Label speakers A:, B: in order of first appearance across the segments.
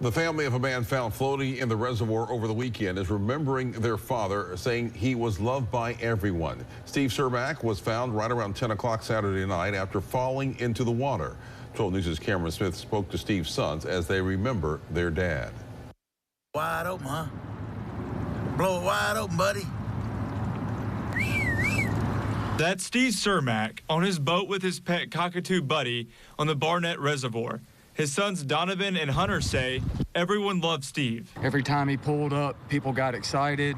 A: The family of a man found floating in the reservoir over the weekend is remembering their father, saying he was loved by everyone. Steve Cermak was found right around 10 o'clock Saturday night after falling into the water. 12 News' Cameron Smith spoke to Steve's sons as they remember their dad.
B: Wide open, huh? Blow it wide open, buddy.
C: That's Steve Cermak on his boat with his pet cockatoo Buddy on the Barnett Reservoir. His sons Donovan and Hunter say everyone loved Steve.
D: Every time he pulled up, people got excited,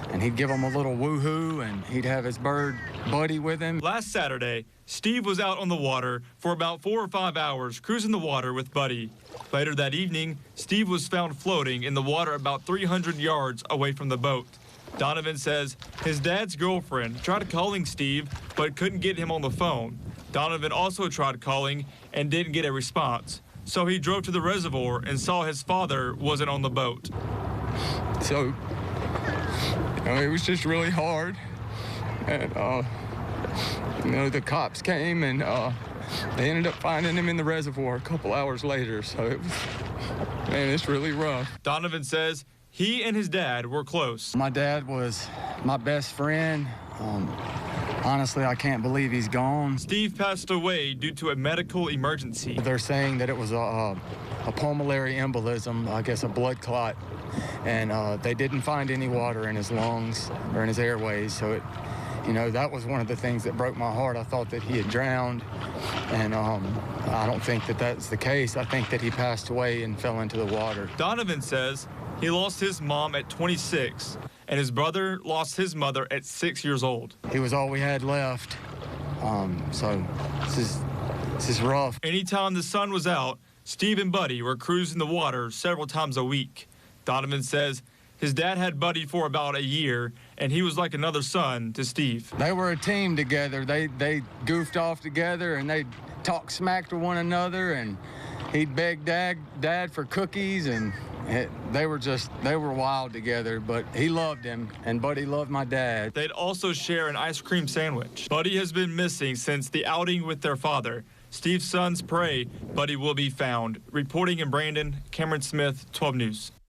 D: and he'd give them a little woohoo, and he'd have his bird Buddy with him.
C: Last Saturday, Steve was out on the water for about 4 or 5 hours cruising the water with Buddy. Later that evening, Steve was found floating in the water about 300 yards away from the boat. Donovan says his dad's girlfriend tried calling Steve but couldn't get him on the phone. Donovan also tried calling and didn't get a response. So he drove to the reservoir and saw his father wasn't on the boat.
D: So, it was just really hard. And, the cops came and they ended up finding him in the reservoir a couple hours later. So it was, man, it's really rough.
C: Donovan says he and his dad were close.
D: My dad was my best friend. Honestly, I can't believe he's gone.
C: Steve passed away due to a medical emergency.
D: They're saying that it was a pulmonary embolism, I guess a blood clot, and they didn't find any water in his lungs or in his airways. So, that was one of the things that broke my heart. I thought that he had drowned, and I don't think that that's the case. I think that he passed away and fell into the water.
C: Donovan says he lost his mom at 26. And his brother lost his mother at 6 years old.
D: He was all we had left, so this is rough.
C: Anytime the sun was out, Steve and Buddy were cruising the water several times a week. Donovan says his dad had Buddy for about a year, and he was like another son to Steve.
D: They were a team together. They goofed off together, and they talked smack to one another, and he'd beg dad for cookies, and they were wild together, but he loved him, and Buddy loved my dad.
C: They'd also share an ice cream sandwich. Buddy has been missing since the outing with their father. Steve's sons pray Buddy will be found. Reporting in Brandon, Cameron Smith, 12 News.